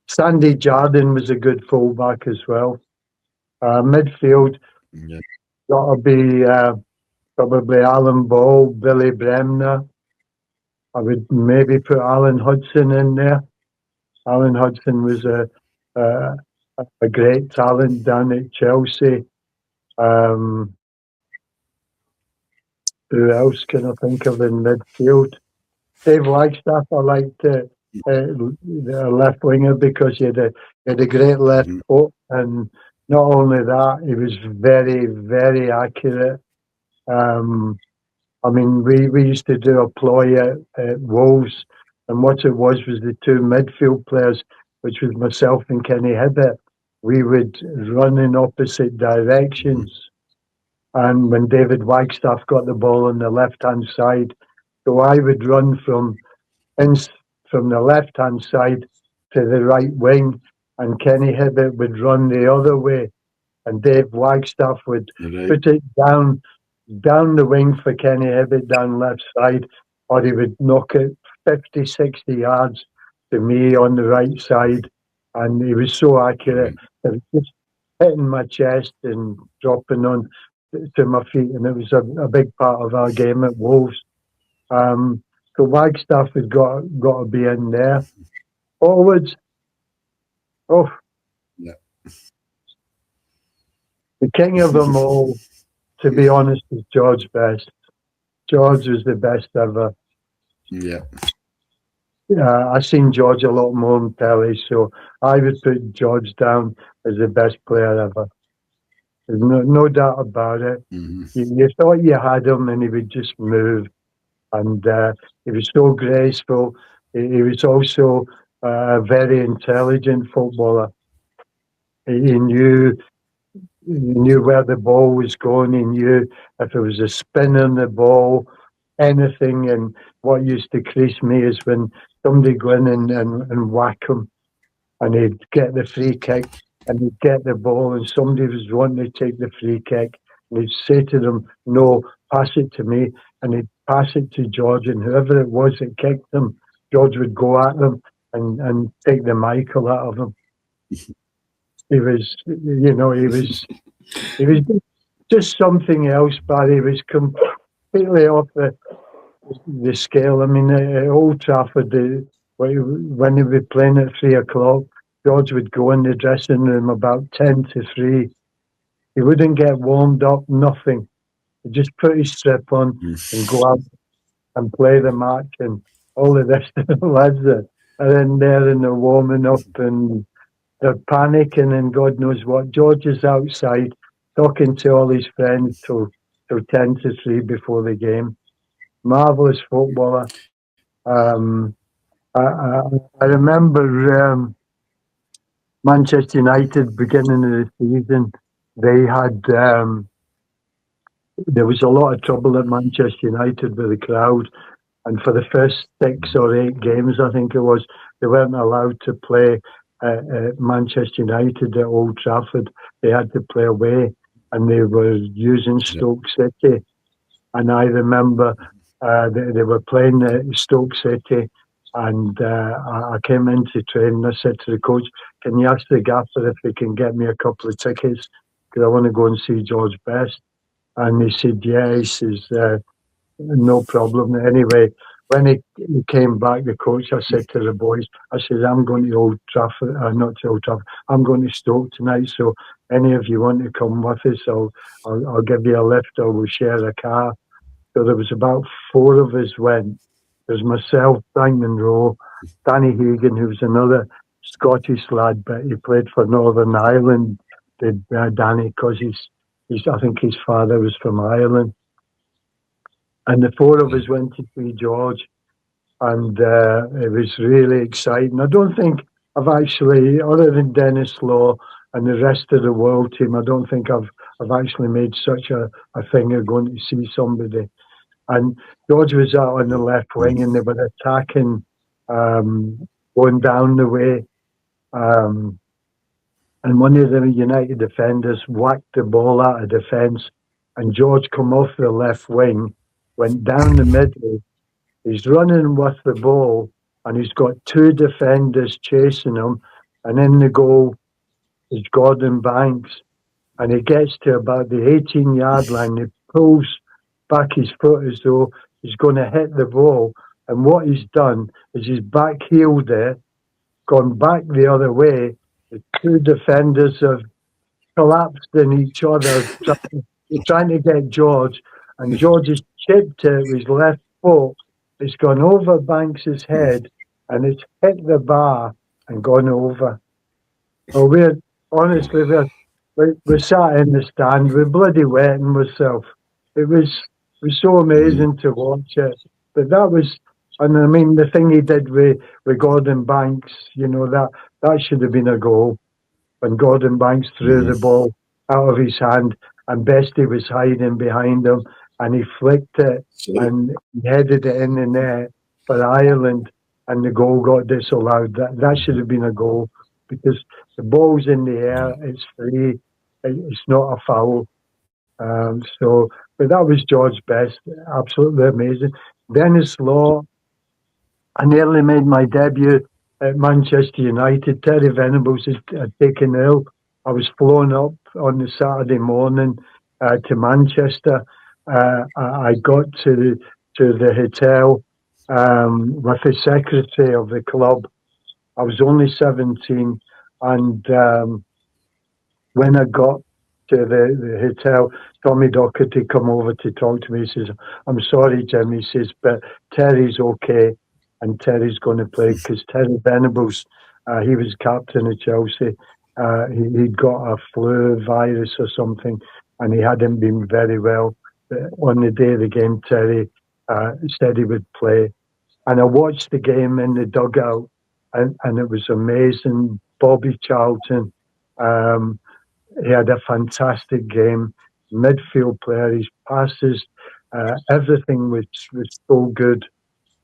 Sandy Jardine was a good fullback as well. Midfield, got to be probably Alan Ball, Billy Bremner. I would maybe put Alan Hudson in there. Alan Hudson was a great talent down at Chelsea. Who else can I think of in midfield? Dave Wagstaff, I liked the left winger because he had a great left foot, and not only that, he was very, very accurate. I mean, we used to do a ploy at Wolves, and what it was the two midfield players, which was myself and Kenny Hibbett. We would run in opposite directions. And when David Wagstaff got the ball on the left-hand side, so I would run from the left-hand side to the right wing, and Kenny Hibbett would run the other way, and Dave Wagstaff would put it down the wing for Kenny Hibbett down left side, or he would knock it 50, 60 yards to me on the right side, and he was so accurate. It was just hitting my chest and dropping on to my feet, and it was a big part of our game at Wolves. So Wagstaff has got to be in there. Forwards, the king of them all, to be honest, is George Best. George was the best ever. Yeah. I seen George a lot more on telly, so I would put George down as the best player ever. There's no doubt about it. You thought you had him, and he would just move. And he was so graceful. He was also a very intelligent footballer. He knew where the ball was going. He knew if there was a spin on the ball, anything. And what used to crease me is when somebody go in and whack him, and he'd get the free kick, and he'd get the ball, and somebody was wanting to take the free kick, and he'd say to them, "No, pass it to me," and he'd pass it to George, and whoever it was that kicked them, George would go at them and take the Michael out of them. He was just something else, but he was completely off the scale. I mean, at Old Trafford, when he was playing at 3 o'clock, George would go in the dressing room about 10 to 3. He wouldn't get warmed up, nothing. He'd just put his strip on and go out and play the match, and all the rest of the lads are in there and they're warming up and they're panicking and God knows what. George is outside talking to all his friends till 10 to 3 before the game. Marvellous footballer. I remember Manchester United, beginning of the season, they had there was a lot of trouble at Manchester United with the crowd, and for the first 6 or 8 games, I think it was, they weren't allowed to play at Manchester United at Old Trafford. They had to play away, and they were using Stoke City. And I remember they were playing at Stoke City, and I came into training. I said to the coach, "Can you ask the gaffer if he can get me a couple of tickets, because I want to go and see George Best?" And he said, "Yeah." He says, "No problem." Anyway, when he came back, the coach, I said to the boys, I said, "I'm going to Old Trafford, not to Old Trafford, I'm going to Stoke tonight, so any of you want to come with us, I'll give you a lift, or we'll share a car." So there was about 4 of us went. There's myself, Frank Monroe, Danny Hegan, who was another Scottish lad, but he played for Northern Ireland, did Danny, because I think his father was from Ireland. And the 4 of us went to see George, and it was really exciting. I don't think I've actually, other than Dennis Law and the rest of the world team, I don't think I've actually made such a thing of going to see somebody. And George was out on the left wing, and they were attacking, going down the way. And one of the United defenders whacked the ball out of defence, and George come off the left wing, went down the middle. He's running with the ball, and he's got 2 defenders chasing him, and in the goal is Gordon Banks. And he gets to about the 18-yard line. He pulls back his foot as though he's going to hit the ball. And what he's done is he's back-heeled it, gone back the other way. The two defenders have collapsed in each other, trying to get George, and George has chipped it with his left foot. It's gone over Banks's head, and it's hit the bar and gone over. Well, we're sat in the stand, we're bloody wetting ourselves. It was so amazing to watch it. But that was, and I mean, the thing he did with Gordon Banks, that should have been a goal. When Gordon Banks threw the ball out of his hand, and Bestie was hiding behind him, and he flicked it and he headed it in the net for Ireland, and the goal got disallowed. That should have been a goal, because the ball's in the air, it's free, it's not a foul. But that was George Best, absolutely amazing. Dennis Law, I nearly made my debut at Manchester United. Terry Venables had taken ill. I was flown up on the Saturday morning to Manchester. I got to the hotel with the secretary of the club. I was only 17, and when I got to the hotel, Tommy Docherty come over to talk to me. He says, "I'm sorry, Jim," he says, "but Terry's okay, and Terry's going to play," because Terry Venables, he was captain of Chelsea. He'd got a flu virus or something, and he hadn't been very well. On the day of the game, Terry said he would play. And I watched the game in the dugout, and it was amazing. Bobby Charlton, he had a fantastic game. Midfield player, his passes, everything was so good.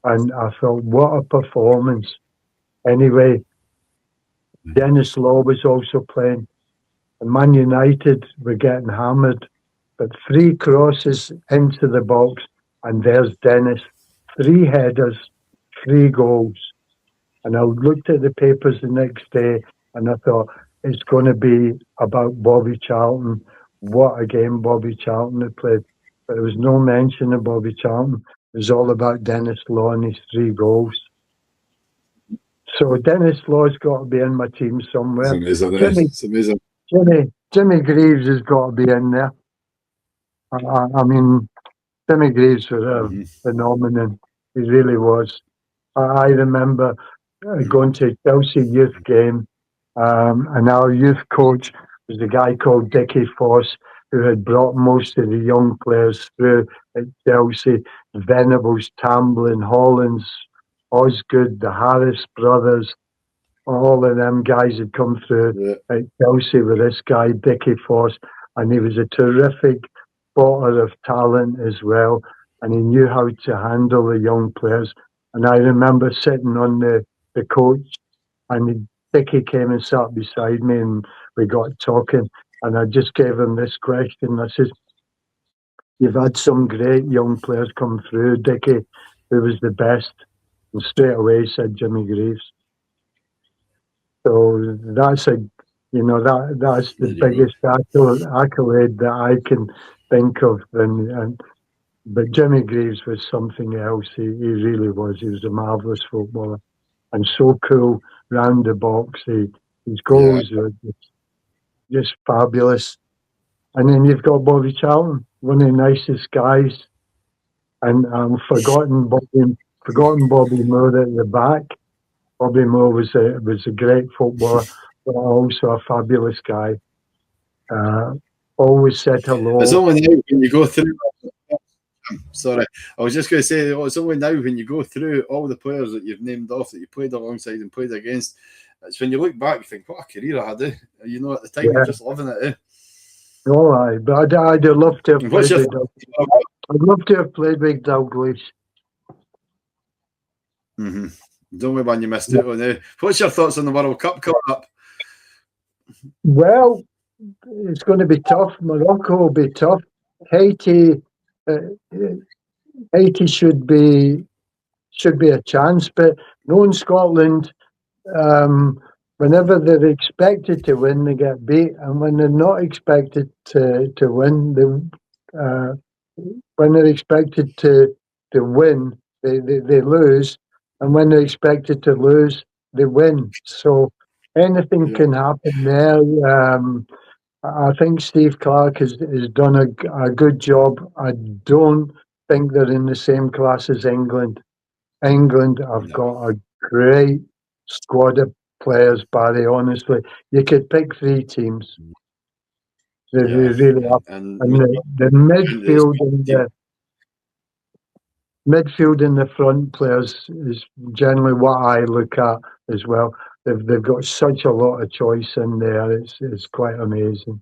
And I thought, what a performance. Anyway, Dennis Law was also playing. And Man United were getting hammered. But 3 crosses into the box, and there's Dennis. 3 headers, 3 goals. And I looked at the papers the next day, and I thought, it's going to be about Bobby Charlton. What a game Bobby Charlton had played. But there was no mention of Bobby Charlton. It was all about Dennis Law and his 3 goals. So Dennis Law's got to be in my team somewhere. It's amazing. It's amazing. Jimmy Greaves has got to be in there. I mean, Jimmy Greaves was a phenomenon. He really was. I remember going to a Chelsea youth game, and our youth coach was a guy called Dickie Foss, who had brought most of the young players through at Chelsea. Venables, Tamblyn, Hollins, Osgood, the Harris brothers, all of them guys had come through at Chelsea with this guy, Dickie Foss, and he was a terrific spotter of talent as well, and he knew how to handle the young players. And I remember sitting on the coach, and Dickie came and sat beside me, and we got talking, and I just gave him this question. I said, "You've had some great young players come through, Dickie. Who was the best?" And straight away he said Jimmy Greaves. So that's that's the biggest accolade that I can think of. But Jimmy Greaves was something else. He really was. He was a marvellous footballer, and so cool round the box. His goals were just fabulous. And then you've got Bobby Charlton, one of the nicest guys, and forgotten Bobby Moore at the back. Bobby Moore was a great footballer, but also a fabulous guy. Always said hello. It's only now when you go through. Sorry, I was just going to say, it's only now when you go through all the players that you've named off that you played alongside and played against. It's when you look back, you think, what a career I had. At the time, you're just loving it. Oh, aye, but I'd love to have played with Doug. I'd love to have played with Douglas. The only one you missed out on there. What's your thoughts on the World Cup coming up? Well, it's going to be tough. Morocco will be tough. Haiti should be a chance, but knowing Scotland, whenever they're expected to win, they get beat, and when they're not expected to win, when they're expected to win, they lose, and when they're expected to lose, they win. So anything Yeah. can happen there. I think Steve Clarke has done a good job. I don't think they're in the same class as England. England have No. got a great squad of players, Barry, honestly. You could pick 3 teams. They Yeah. really have. And And the it's midfield and the front players is generally what I look at as well. They've got such a lot of choice in there. It's quite amazing.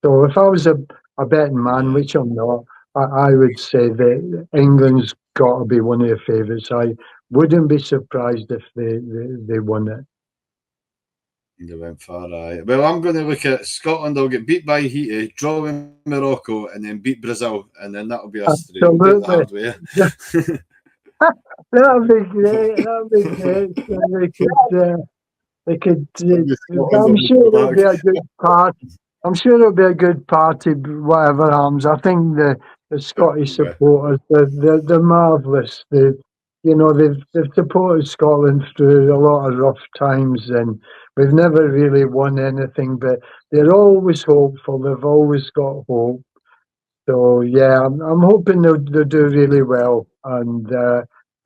So if I was a betting man, yeah. which I'm not, I would say that England's got to be one of the favourites. I wouldn't be surprised if they won it. They went far. Well, I'm going to look at Scotland. They'll get beat by Haiti, draw with Morocco, and then beat Brazil, and then that'll be us 3. We'll do it the hard way. That'd be great. That'd be great. So they could. I'm sure it'll be a good party. I'm sure it'll be a good party, whatever happens. I think the Scottish supporters, they're marvellous. They've supported Scotland through a lot of rough times, and we've never really won anything. But they're always hopeful. They've always got hope. So yeah, I'm hoping they'll do really well, and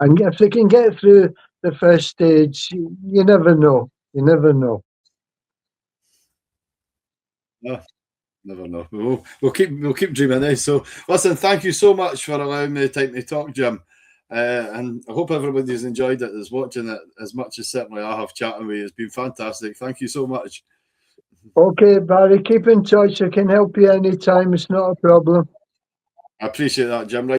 if they can get through the first stage, you never know. You never know. No, never know. We'll keep dreaming. So listen, thank you so much for allowing me the time to talk, Jim. And I hope everybody's enjoyed it, is watching it as much as certainly I have chatting with you. It's been fantastic. Thank you so much. Okay, Barry, keep in touch. I can help you anytime. It's not a problem. I appreciate that, Jim. Right.